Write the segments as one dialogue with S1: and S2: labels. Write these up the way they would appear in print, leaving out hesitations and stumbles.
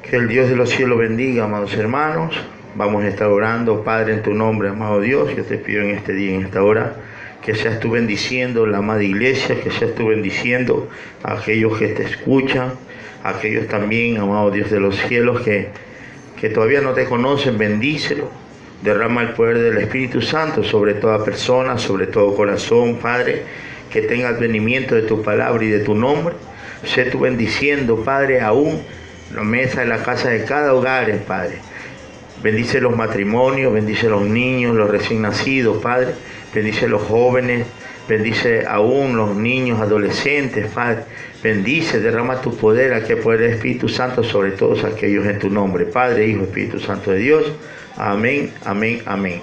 S1: Que el Dios de los cielos bendiga, amados hermanos. Vamos a estar orando, Padre, en tu nombre, amado Dios. Yo te pido en este día, en esta hora, que seas tú bendiciendo la amada iglesia, que seas tú bendiciendo a aquellos que te escuchan, a aquellos también, amado Dios de los cielos, que todavía no te conocen, bendícelo. Derrama el poder del Espíritu Santo sobre toda persona, sobre todo corazón, Padre, que tenga advenimiento de tu palabra y de tu nombre. Sé tú bendiciendo, Padre, aún la mesa de la casa de cada hogar, Padre. Bendice los matrimonios, bendice los niños, los recién nacidos, Padre. Bendice los jóvenes, bendice aún los niños, adolescentes, Padre. Bendice, derrama tu poder, aquel poder del Espíritu Santo sobre todos aquellos en tu nombre. Padre, Hijo, Espíritu Santo de Dios. Amén, amén, amén.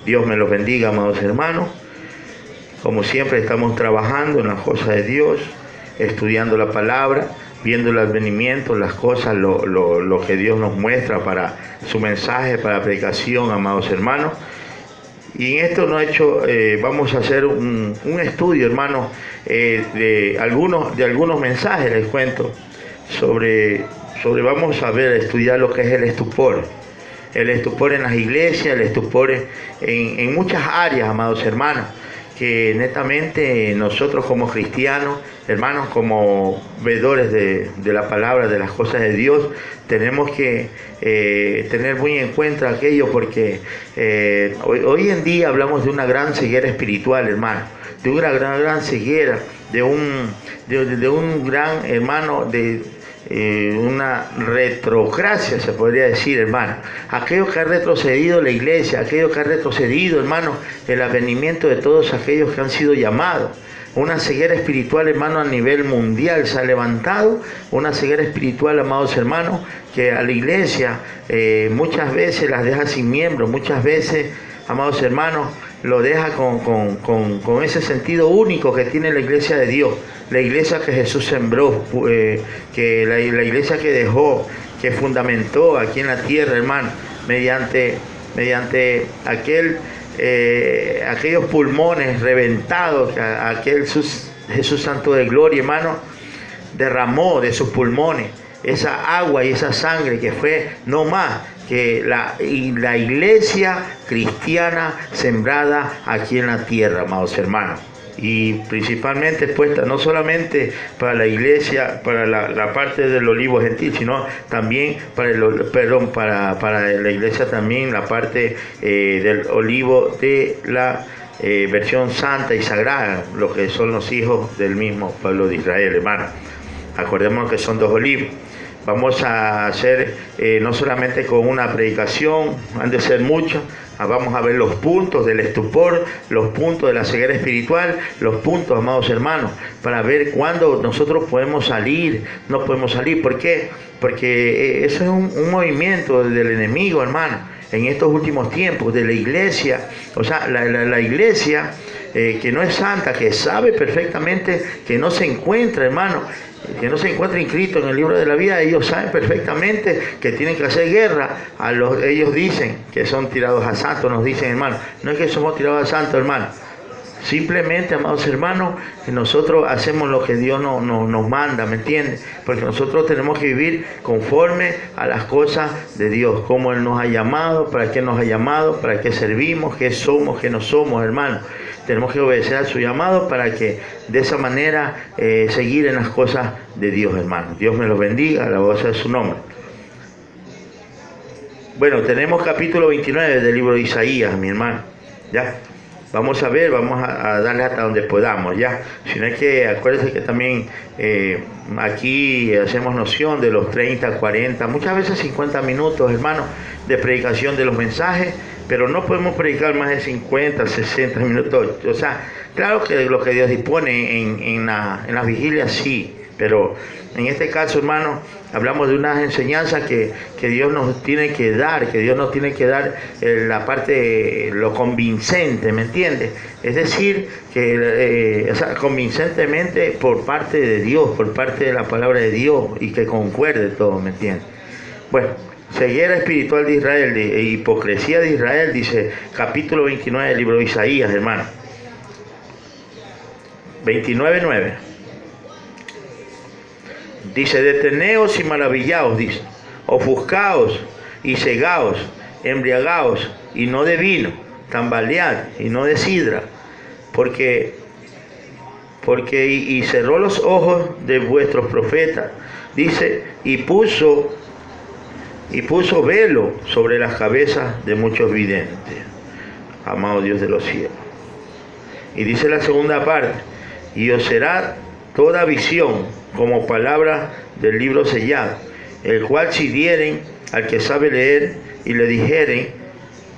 S1: Dios me los bendiga, amados hermanos. Como siempre estamos trabajando en las cosas de Dios, estudiando la palabra, viendo el advenimiento, las cosas, lo que Dios nos muestra para su mensaje, para la predicación, amados hermanos. Y en esto vamos a hacer un estudio, hermanos, de algunos mensajes, les cuento, vamos a estudiar lo que es el estupor. El estupor en las iglesias, el estupor en muchas áreas, amados hermanos, que netamente nosotros como cristianos, hermanos, como veedores de la palabra, de las cosas de Dios, tenemos que tener muy en cuenta aquello, porque hoy en día hablamos de una gran ceguera espiritual, hermano, de una gran ceguera, de un gran, hermano, una retrocracia, se podría decir, hermano. Aquello que ha retrocedido la iglesia, aquello que ha retrocedido, hermano, el advenimiento de todos aquellos que han sido llamados. Una ceguera espiritual, hermano, a nivel mundial se ha levantado. Una ceguera espiritual, amados hermanos, que a la iglesia muchas veces las deja sin miembros, muchas veces, amados hermanos, lo deja con ese sentido único que tiene la iglesia de Dios, la iglesia que Jesús sembró, que la iglesia que dejó, que fundamentó aquí en la tierra, hermano, mediante aquellos pulmones reventados que aquel Jesús Santo de Gloria, hermano, derramó de sus pulmones esa agua y esa sangre que fue no más que la iglesia cristiana sembrada aquí en la tierra, amados hermanos. Y principalmente puesta no solamente para la iglesia, para la parte del olivo gentil, sino también para la iglesia también la parte del olivo de la versión santa y sagrada, lo que son los hijos del mismo pueblo de Israel, hermano. Acordémonos que son dos olivos. Vamos a hacer no solamente con una predicación, han de ser muchos. Vamos a ver los puntos del estupor, los puntos de la ceguera espiritual, los puntos, amados hermanos, para ver cuándo nosotros podemos salir, no podemos salir. ¿Por qué? Porque eso es un movimiento del enemigo, hermano, en estos últimos tiempos, de la iglesia. O sea, la iglesia que no es santa, que sabe perfectamente que no se encuentra, hermano, que no se encuentra inscrito en el libro de la vida. Ellos saben perfectamente que tienen que hacer guerra ellos dicen que son tirados a santos, nos dicen, hermano. No es que somos tirados a santos, hermano. Simplemente, amados hermanos, nosotros hacemos lo que Dios nos manda, ¿me entiendes? Porque nosotros tenemos que vivir conforme a las cosas de Dios, como Él nos ha llamado, para qué nos ha llamado, para qué servimos, qué somos, qué no somos, hermanos. Tenemos que obedecer a su llamado para que de esa manera seguir en las cosas de Dios, hermano. Dios me los bendiga, la voz de su nombre. Bueno, tenemos capítulo 29 del libro de Isaías, mi hermano. ¿Ya? Vamos a ver, vamos a darle hasta donde podamos, ¿ya? Si no es que, acuérdense que también aquí hacemos noción de los 30, 40, muchas veces 50 minutos, hermano, de predicación de los mensajes, pero no podemos predicar más de 50, 60 minutos. O sea, claro que lo que Dios dispone en las vigilias, sí, pero en este caso, hermano, hablamos de unas enseñanzas que Dios nos tiene que dar, la parte, lo convincente, ¿me entiendes? Es decir, que convincentemente por parte de Dios, por parte de la palabra de Dios, y que concuerde todo, ¿me entiendes? Bueno, ceguera espiritual de Israel, hipocresía de Israel, dice capítulo 29 del libro de Isaías, hermano. 29:9. Dice, deteneos y maravillaos, dice, ofuscaos y cegaos, embriagaos, y no de vino, tambalead, y no de sidra, porque y cerró los ojos de vuestros profetas, dice, y puso velo sobre las cabezas de muchos videntes, amado Dios de los cielos. Y dice la segunda parte, y os será toda visión como palabra del libro sellado, el cual si dieren al que sabe leer y le dijeren,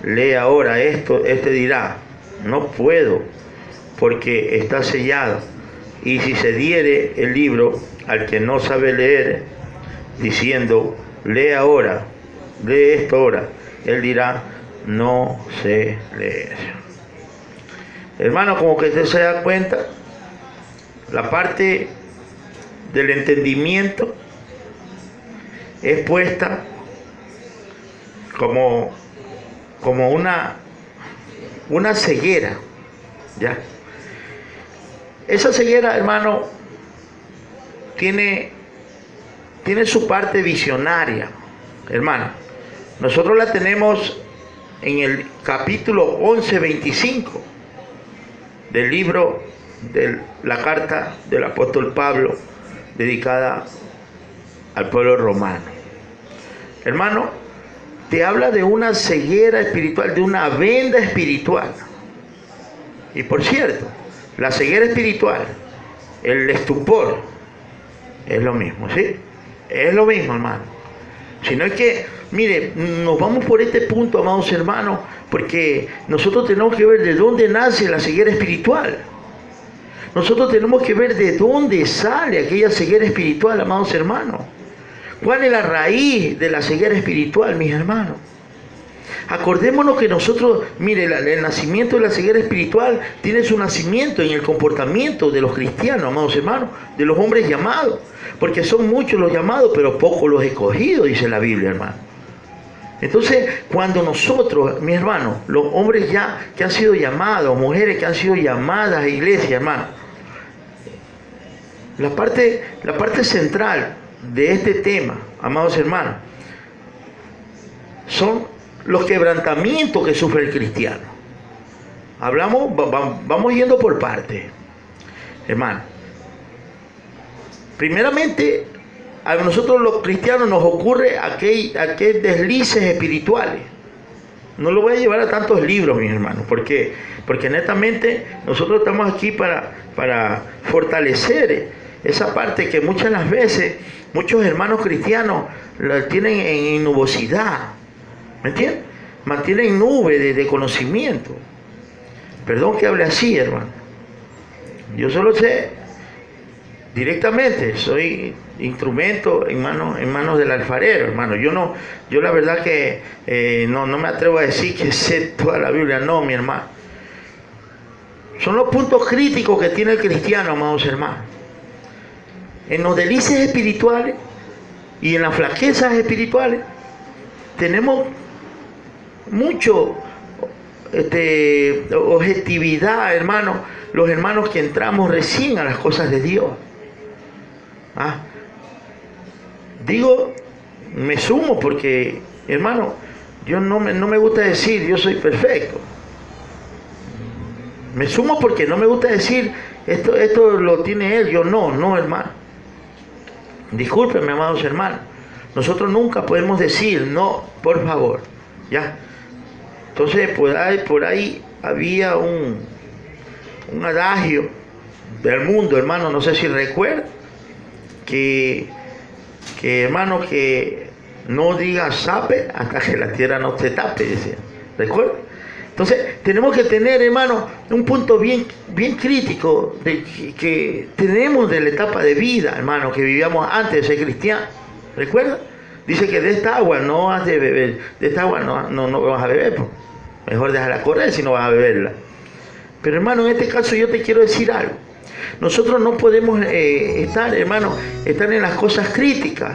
S1: lee ahora esto, este dirá, no puedo, porque está sellado. Y si se diere el libro al que no sabe leer, diciendo, lee ahora, lee esto ahora, él dirá, no sé leer. Hermano, como que usted se da cuenta, la parte del entendimiento es puesta como una ceguera, ¿ya? Esa ceguera, hermano, tiene su parte visionaria, hermano. Nosotros la tenemos en el capítulo 11:25 del libro de la carta del apóstol Pablo, dedicada al pueblo romano. Hermano, te habla de una ceguera espiritual, de una venda espiritual. Y por cierto, la ceguera espiritual, el estupor, es lo mismo, ¿sí? Es lo mismo, hermano. Si no es que, mire, nos vamos por este punto, amados hermanos, porque nosotros tenemos que ver de dónde nace la ceguera espiritual. Nosotros tenemos que ver de dónde sale aquella ceguera espiritual, amados hermanos. ¿Cuál es la raíz de la ceguera espiritual, mis hermanos? Acordémonos que nosotros, mire, el nacimiento de la ceguera espiritual tiene su nacimiento en el comportamiento de los cristianos, amados hermanos, de los hombres llamados. Porque son muchos los llamados, pero pocos los escogidos, dice la Biblia, hermano. Entonces, cuando nosotros, mis hermanos, los hombres ya que han sido llamados, mujeres que han sido llamadas a iglesia, hermano, la parte central de este tema, amados hermanos, son los quebrantamientos que sufre el cristiano. Vamos yendo por partes, hermano. Primeramente, a nosotros los cristianos nos ocurre aquel deslices espirituales. No lo voy a llevar a tantos libros, mis hermanos, porque netamente nosotros estamos aquí para fortalecer esa parte que muchas las veces muchos hermanos cristianos la tienen en nubosidad. ¿Me entiendes? Mantienen nube de conocimiento. Perdón que hable así, hermano. Yo solo sé directamente, soy instrumento en manos del alfarero, hermano. Yo la verdad que no me atrevo a decir que sé toda la Biblia, no, mi hermano. Son los puntos críticos que tiene el cristiano, amados hermanos. En los delicias espirituales y en las flaquezas espirituales tenemos mucho objetividad, hermano, los hermanos que entramos recién a las cosas de Dios. Digo, me sumo porque, hermano, yo no me gusta decir yo soy perfecto. Me sumo porque no me gusta decir esto lo tiene él, yo no, hermano. Discúlpenme, amados hermanos. Nosotros nunca podemos decir no, por favor, ¿ya? Entonces, por ahí había un adagio del mundo, hermano, no sé si recuerda, que hermano, que no diga sape hasta que la tierra no se tape, decía. ¿Recuerda? Entonces, tenemos que tener, hermano, un punto bien crítico que tenemos de la etapa de vida, hermano, que vivíamos antes de ser cristianos. ¿Recuerda? Dice que de esta agua no has de beber, de esta agua no vas a beber, pues. Mejor déjala correr si no vas a beberla. Pero, hermano, en este caso yo te quiero decir algo. Nosotros no podemos estar en las cosas críticas,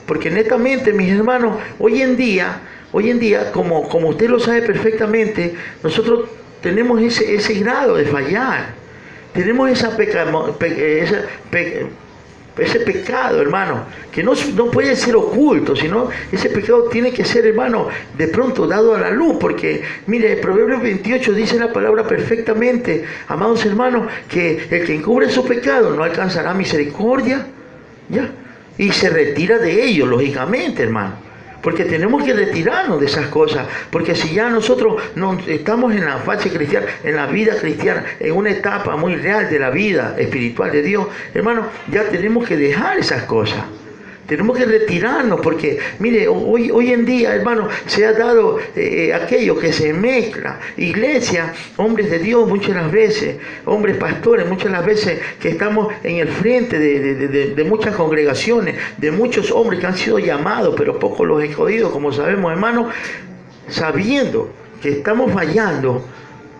S1: porque netamente, mis hermanos, hoy en día, como usted lo sabe perfectamente, nosotros tenemos ese grado de fallar, tenemos ese pecado, hermano, que no puede ser oculto, sino ese pecado tiene que ser, hermano, de pronto dado a la luz, porque, mire, el Proverbios 28 dice la palabra perfectamente, amados hermanos, que el que encubre su pecado no alcanzará misericordia, ¿ya? Y se retira de ello, lógicamente, hermano. Porque tenemos que retirarnos de esas cosas. Porque si ya nosotros no estamos en la fase cristiana, en la vida cristiana, en una etapa muy real de la vida espiritual de Dios, hermano, ya tenemos que dejar esas cosas. Tenemos que retirarnos porque, mire, hoy en día, hermano, se ha dado aquello que se mezcla. Iglesia, hombres de Dios muchas las veces, hombres pastores muchas las veces que estamos en el frente de muchas congregaciones, de muchos hombres que han sido llamados, pero pocos los escogidos, como sabemos, hermano, sabiendo que estamos fallando.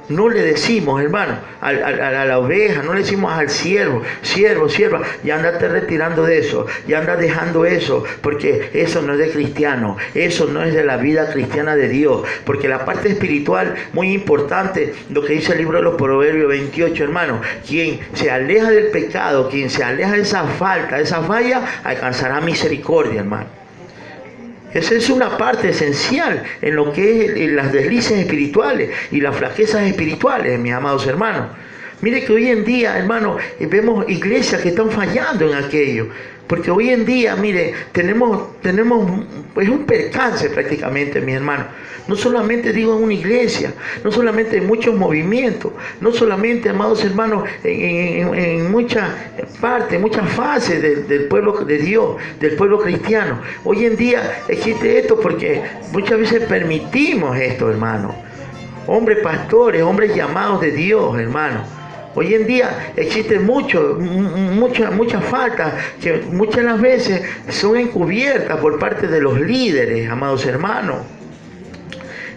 S1: No le decimos, hermano, a la oveja, no le decimos al siervo, sierva, ya andate retirando de eso, ya anda dejando eso, porque eso no es de cristiano, eso no es de la vida cristiana de Dios, porque la parte espiritual, muy importante, lo que dice el libro de los Proverbios 28, hermano, quien se aleja del pecado, quien se aleja de esa falta, de esa falla, alcanzará misericordia, hermano. Esa es una parte esencial en lo que es las deslices espirituales y las flaquezas espirituales, mis amados hermanos. Mire que hoy en día, hermano, vemos iglesias que están fallando en aquello. Porque hoy en día, mire, tenemos pues un percance prácticamente, mis hermanos. No solamente digo en una iglesia, no solamente en muchos movimientos, no solamente, amados hermanos, en muchas partes, muchas fases del pueblo de Dios, del pueblo cristiano. Hoy en día existe esto porque muchas veces permitimos esto, hermano. Hombres pastores, hombres llamados de Dios, hermano. Hoy en día existen muchas faltas que muchas de las veces son encubiertas por parte de los líderes, amados hermanos.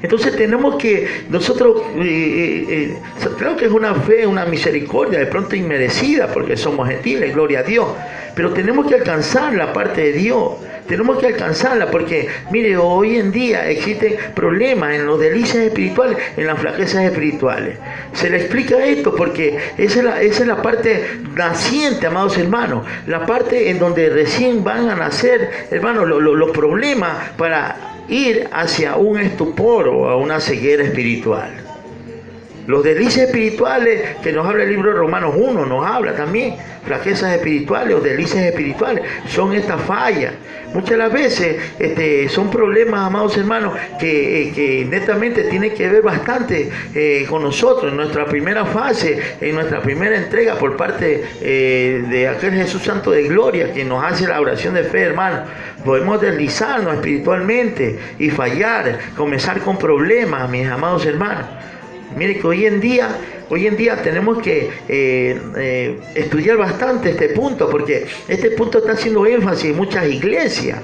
S1: Entonces tenemos que nosotros, creo que es una fe, una misericordia, de pronto inmerecida, porque somos gentiles, gloria a Dios. Pero tenemos que alcanzar la parte de Dios. Tenemos que alcanzarla porque, mire, hoy en día existen problemas en los delicias espirituales, en las flaquezas espirituales. Se le explica esto porque esa es la parte naciente, amados hermanos. La parte en donde recién van a nacer, hermanos, los problemas para ir hacia un estupor o a una ceguera espiritual. Los delicias espirituales que nos habla el libro de Romanos 1, nos habla también, flaquezas espirituales o delicias espirituales, son estas fallas. Muchas de las veces son problemas, amados hermanos, que netamente tienen que ver bastante con nosotros, en nuestra primera fase, en nuestra primera entrega por parte de aquel Jesús Santo de Gloria, que nos hace la oración de fe, hermano. Podemos deslizarnos espiritualmente y fallar, comenzar con problemas, mis amados hermanos. Mire que hoy en día tenemos que estudiar bastante este punto, porque este punto está haciendo énfasis en muchas iglesias.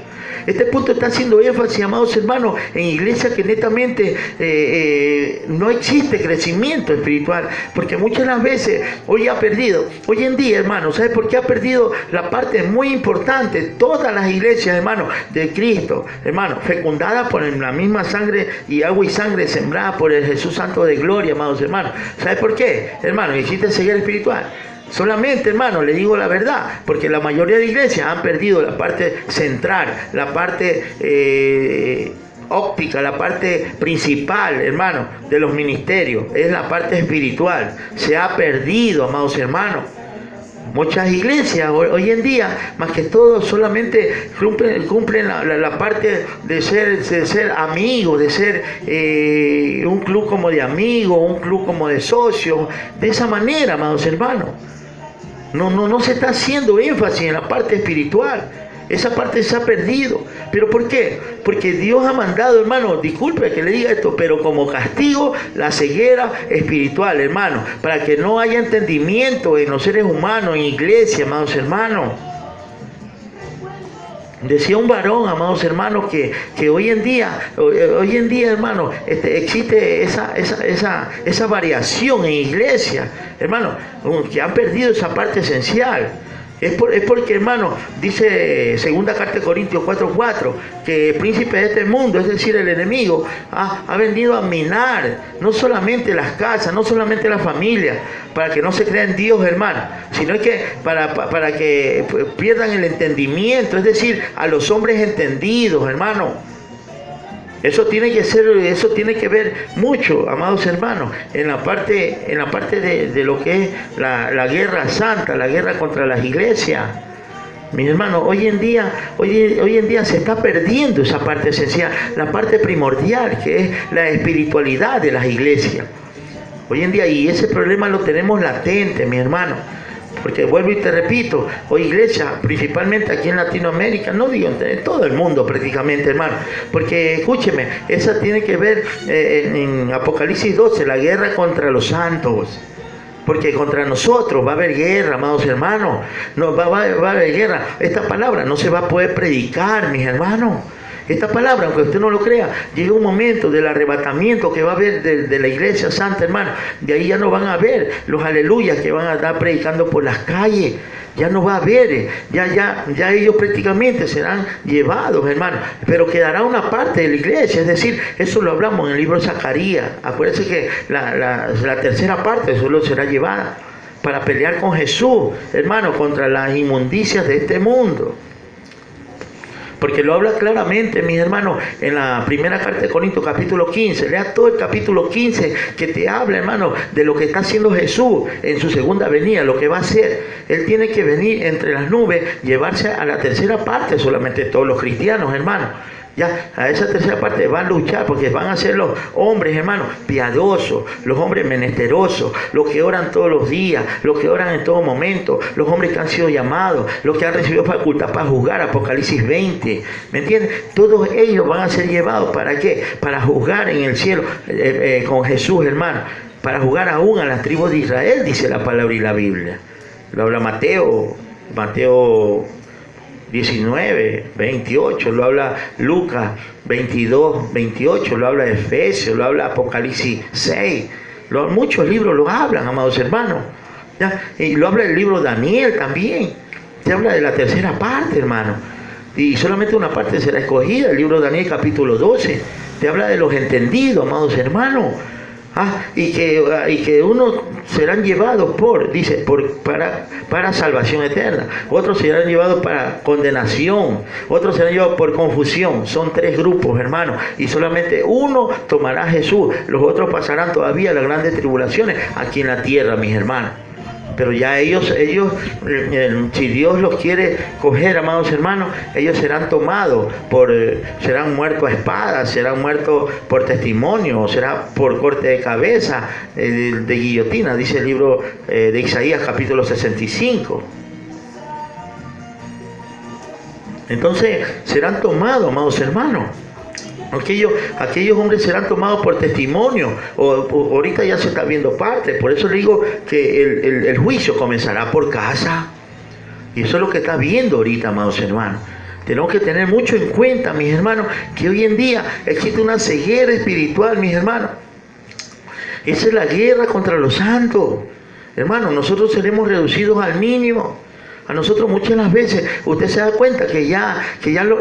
S1: Este punto está haciendo énfasis, amados hermanos, en iglesias que netamente no existe crecimiento espiritual, porque muchas de las veces hoy en día, hermanos, ¿sabe por qué ha perdido la parte muy importante? Todas las iglesias, hermanos, de Cristo, hermanos, fecundadas por la misma sangre y agua y sangre sembrada por el Jesús Santo de Gloria, amados hermanos. ¿Sabe por qué, hermanos? Existe ceguera espiritual. Solamente, hermano, le digo la verdad, porque la mayoría de iglesias han perdido la parte central, la parte óptica, la parte principal, hermano, de los ministerios, es la parte espiritual. Se ha perdido, amados hermanos. Muchas iglesias hoy en día, más que todo, solamente cumplen la parte de ser amigos, de ser un club como de amigos, un club como de socios, de esa manera, amados hermanos. No se está haciendo énfasis en la parte espiritual. Esa parte se ha perdido. ¿Pero por qué? Porque Dios ha mandado, hermano, disculpe que le diga esto, pero como castigo la ceguera espiritual, hermano, para que no haya entendimiento en los seres humanos, en iglesia, amados hermanos. Decía un varón, amados hermanos, que hoy en día, hermano, existe esa variación en iglesia, hermano, que han perdido esa parte esencial. Es porque, hermano, dice segunda carta de Corintios 4:4, que el príncipe de este mundo, es decir, el enemigo, ha venido a minar no solamente las casas, no solamente la familia, para que no se crea en Dios, hermano, sino que para que pierdan el entendimiento, es decir, a los hombres entendidos, hermano. Eso tiene que ver mucho, amados hermanos, en la parte de lo que es la guerra santa, la guerra contra las iglesias. Mis hermanos, hoy en día se está perdiendo esa parte esencial, la parte primordial, que es la espiritualidad de las iglesias. Hoy en día, y ese problema lo tenemos latente, mi hermano. Porque vuelvo y te repito, hoy iglesia, principalmente aquí en Latinoamérica, no digo en todo el mundo prácticamente, hermano, porque escúcheme, esa tiene que ver en Apocalipsis 12, la guerra contra los santos. Porque contra nosotros va a haber guerra, amados hermanos, no, va a haber guerra. Esta palabra no se va a poder predicar, mis hermanos. Esta palabra, aunque usted no lo crea, llega un momento del arrebatamiento que va a haber de la iglesia santa, hermano. De ahí ya no van a ver los aleluyas que van a estar predicando por las calles. Ya no va a haber, ya ellos prácticamente serán llevados, hermano. Pero quedará una parte de la iglesia, es decir, eso lo hablamos en el libro de Zacarías. Acuérdense que la tercera parte solo será llevada para pelear con Jesús, hermano, contra las inmundicias de este mundo. Porque lo habla claramente, mis hermanos, en la primera carta de Corintios, capítulo 15. Lea todo el capítulo 15 que te habla, hermano, de lo que está haciendo Jesús en su segunda venida, lo que va a hacer. Él tiene que venir entre las nubes, llevarse a la tercera parte solamente todos los cristianos, hermano. Ya, a esa tercera parte van a luchar porque van a ser los hombres, hermanos, piadosos, los hombres menesterosos, los que oran todos los días, los que oran en todo momento, los hombres que han sido llamados, los que han recibido facultad para juzgar, Apocalipsis 20, ¿me entiendes? Todos ellos van a ser llevados, ¿para qué? Para juzgar en el cielo con Jesús, hermano, para juzgar aún a las tribus de Israel, dice la palabra y la Biblia. Lo habla Mateo 19, 28, lo habla Lucas 22, 28, lo habla Efesios, lo habla Apocalipsis 6, muchos libros lo hablan, amados hermanos, ¿ya? Y lo habla el libro de Daniel también, te habla de la tercera parte, hermano, y solamente una parte será escogida, el libro de Daniel capítulo 12, te habla de los entendidos, amados hermanos. Y que unos serán llevados para salvación eterna, otros serán llevados para condenación, otros serán llevados por confusión. Son tres grupos, hermanos, y solamente uno tomará a Jesús, los otros pasarán todavía las grandes tribulaciones aquí en la tierra, mis hermanos. Pero ya ellos, si Dios los quiere coger, amados hermanos, ellos serán tomados serán muertos a espada, serán muertos por testimonio, será por corte de cabeza, de guillotina, dice el libro de Isaías capítulo 65. Entonces serán tomados, amados hermanos. Aquellos hombres serán tomados por testimonio. Ahorita ya se está viendo parte. Por eso le digo que el juicio comenzará por casa. Y eso es lo que está viendo ahorita, amados hermanos. Tenemos que tener mucho en cuenta, mis hermanos, que hoy en día existe una ceguera espiritual, mis hermanos. Esa es la guerra contra los santos. Hermanos, nosotros seremos reducidos al mínimo. A nosotros muchas las veces, usted se da cuenta que ya los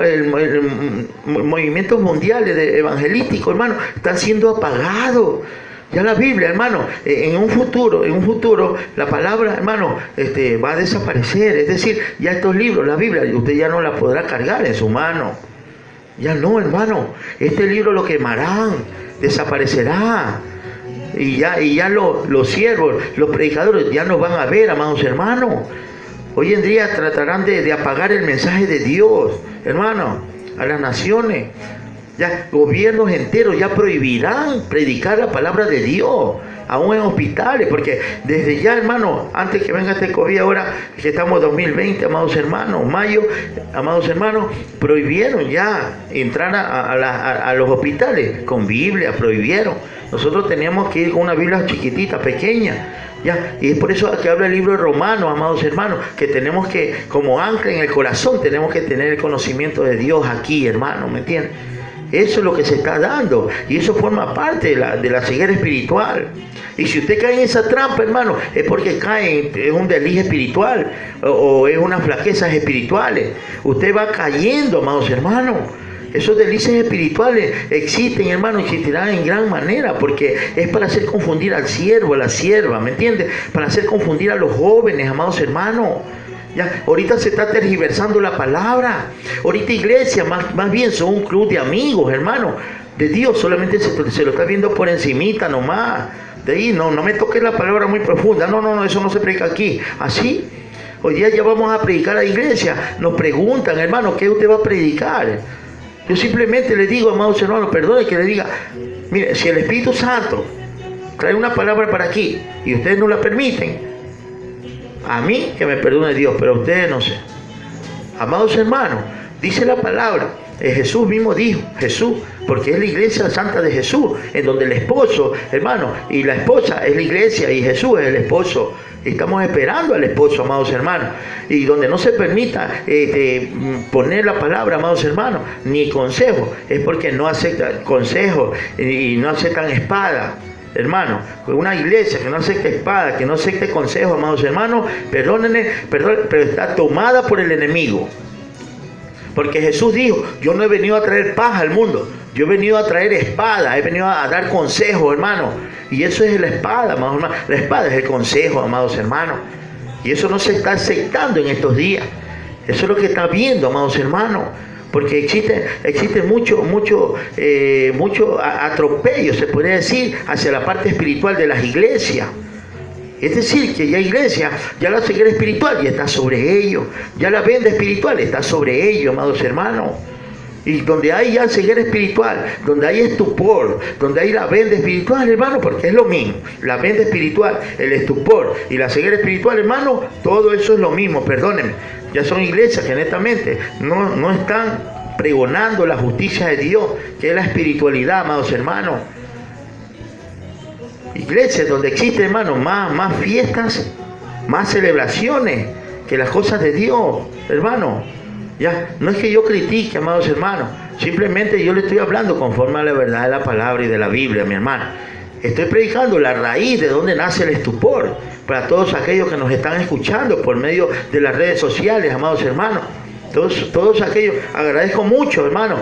S1: movimientos mundiales evangelísticos, hermano, están siendo apagados. Ya la Biblia, hermano, en un futuro, la palabra, hermano, va a desaparecer. Es decir, ya estos libros, la Biblia, usted ya no la podrá cargar en su mano. Ya no, hermano. Este libro lo quemarán, desaparecerá. Y ya los siervos, los predicadores, ya no van a ver, amados hermanos. Hoy en día tratarán de apagar el mensaje de Dios, hermano, a las naciones. Ya gobiernos enteros ya prohibirán predicar la palabra de Dios, aún en hospitales, porque desde ya, hermano, antes que venga este COVID, ahora que estamos en 2020, amados hermanos, mayo, amados hermanos, prohibieron ya entrar a los hospitales con Biblia, prohibieron. Nosotros teníamos que ir con una Biblia chiquitita, pequeña. Ya, y es por eso que habla el libro de Romanos, amados hermanos, que tenemos que, como ancla en el corazón, tenemos que tener el conocimiento de Dios aquí, hermano, ¿me entiendes? Eso es lo que se está dando. Y eso forma parte de la ceguera espiritual. Y si usted cae en esa trampa, hermano, es porque cae en un desliz espiritual o es unas flaquezas espirituales. Usted va cayendo, amados hermanos. Esos deslices espirituales existen, hermano, existirán en gran manera, porque es para hacer confundir al siervo, a la sierva, ¿me entiende? Para hacer confundir a los jóvenes, amados hermanos. Ya, ahorita se está tergiversando la palabra. Ahorita iglesia, más bien son un club de amigos, hermano. De Dios solamente se lo está viendo por encimita nomás. De ahí no me toques la palabra muy profunda. No, eso no se predica aquí. Así, hoy día ya vamos a predicar a la iglesia. Nos preguntan, hermano, ¿qué usted va a predicar? Yo simplemente le digo, amados hermanos, perdone que le diga, mire, si el Espíritu Santo trae una palabra para aquí y ustedes no la permiten, a mí que me perdone Dios, pero a ustedes no sé. Amados hermanos, dice la palabra, Jesús mismo dijo, Jesús, porque es la iglesia santa de Jesús, en donde el esposo, hermano, y la esposa es la iglesia y Jesús es el esposo. Estamos esperando al esposo, amados hermanos, y donde no se permita poner la palabra, amados hermanos, ni consejo, es porque no aceptan consejo y no aceptan espada. Hermano, una iglesia que no acepte espada, que no acepte consejo, amados hermanos, perdónenme, pero está tomada por el enemigo. Porque Jesús dijo, yo no he venido a traer paz al mundo, yo he venido a traer espada, he venido a dar consejo, hermano. Y eso es la espada, amados hermanos. La espada es el consejo, amados hermanos. Y eso no se está aceptando en estos días. Eso es lo que está viendo, amados hermanos. Porque existe mucho atropello, se podría decir, hacia la parte espiritual de las iglesias. Es decir, que ya iglesia, ya la ceguera espiritual ya está sobre ellos, ya la venda espiritual está sobre ellos, amados hermanos. Y donde hay ya ceguera espiritual, donde hay estupor, donde hay la venda espiritual, hermano, porque es lo mismo. La venda espiritual, el estupor y la ceguera espiritual, hermano, todo eso es lo mismo, perdónenme. Ya son iglesias que netamente no están pregonando la justicia de Dios, que es la espiritualidad, amados hermanos. Iglesias donde existen, hermano, más fiestas, más celebraciones que las cosas de Dios, hermano. Ya, no es que yo critique, amados hermanos, simplemente yo le estoy hablando conforme a la verdad de la palabra y de la Biblia, mi hermano. Estoy predicando la raíz de donde nace el estupor para todos aquellos que nos están escuchando por medio de las redes sociales, amados hermanos. Todos aquellos, agradezco mucho, hermano,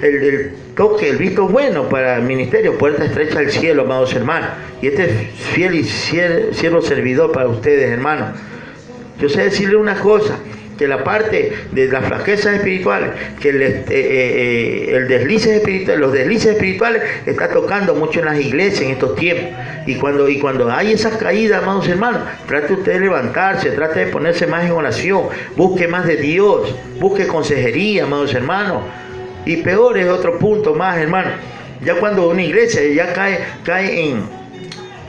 S1: el toque, el visto bueno para el ministerio, puerta estrecha al cielo, amados hermanos. Y este fiel y siervo servidor para ustedes, hermanos. Yo sé decirle una cosa, que la parte de las flaquezas espirituales, que el deslice espiritual, los deslices espirituales está tocando mucho en las iglesias en estos tiempos. Y cuando hay esas caídas, amados hermanos, trate usted de levantarse, trate de ponerse más en oración, busque más de Dios, busque consejería, amados hermanos. Y peor es otro punto más, hermano. Ya cuando una iglesia ya cae en...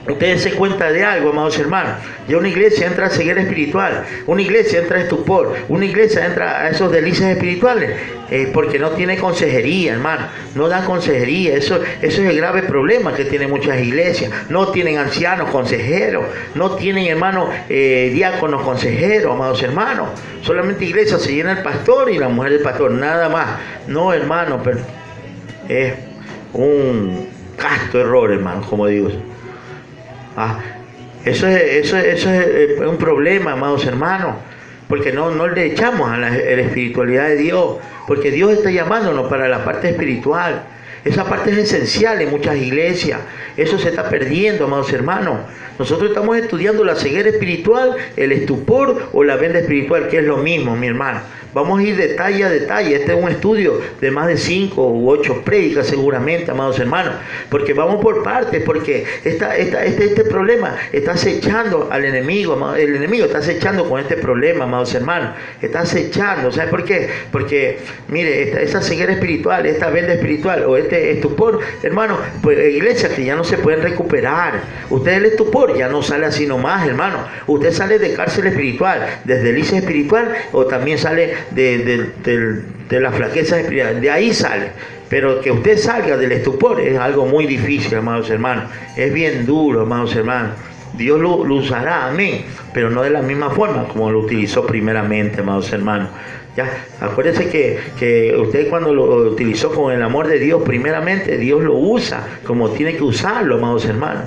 S1: Ustedes se cuenta de algo, amados hermanos. Ya una iglesia entra a ceguera espiritual, una iglesia entra a estupor, una iglesia entra a esos delicias espirituales, porque no tiene consejería, hermano. No dan consejería. Eso es el grave problema que tienen muchas iglesias. No tienen ancianos consejeros, no tienen, hermanos, diáconos consejeros, amados hermanos. Solamente iglesia se llena el pastor y la mujer del pastor, nada más. No, hermano, pero es un casto error, hermano, como digo. Eso es un problema, amados hermanos, porque no le echamos a la espiritualidad de Dios, porque Dios está llamándonos para la parte espiritual. Esa parte es esencial en muchas iglesias. Eso se está perdiendo, amados hermanos. Nosotros estamos estudiando la ceguera espiritual, el estupor o la venda espiritual, que es lo mismo, mi hermano. Vamos a ir detalle a detalle. Este es un estudio de más de 5 u 8 prédicas seguramente, amados hermanos. Porque vamos por partes, porque este problema está acechando al enemigo. El enemigo está acechando con este problema, amados hermanos. Está acechando. ¿Sabe por qué? Porque, mire, esa ceguera espiritual, esta venda espiritual o este estupor, hermano, pues iglesias que ya no se pueden recuperar. Usted el estupor ya no sale así nomás, hermano. Usted sale de cárcel espiritual, desde delicia espiritual, o también sale de la flaqueza espiritual. De ahí sale. Pero que usted salga del estupor es algo muy difícil, amados hermanos. Es bien duro, amados hermanos. Dios lo usará, amén, pero no de la misma forma como lo utilizó primeramente, amados hermanos. Ya, acuérdese que usted cuando lo utilizó con el amor de Dios, primeramente Dios lo usa como tiene que usarlo, amados hermanos.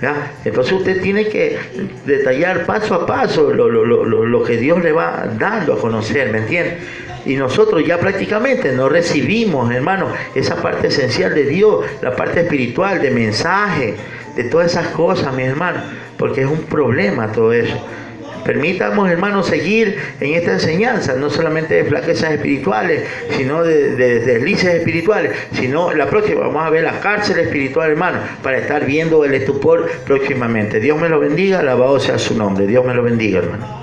S1: ¿Ya? Entonces usted tiene que detallar paso a paso lo que Dios le va dando a conocer, ¿me entiende? Y nosotros ya prácticamente no recibimos, hermano, esa parte esencial de Dios, la parte espiritual, de mensaje, de todas esas cosas, mis hermanos, porque es un problema todo eso. Permitamos, hermanos, seguir en esta enseñanza, no solamente de flaquezas espirituales, sino de deslices espirituales, sino la próxima, vamos a ver la cárcel espiritual, hermano, para estar viendo el estupor próximamente. Dios me lo bendiga, alabado sea su nombre. Dios me lo bendiga, hermano.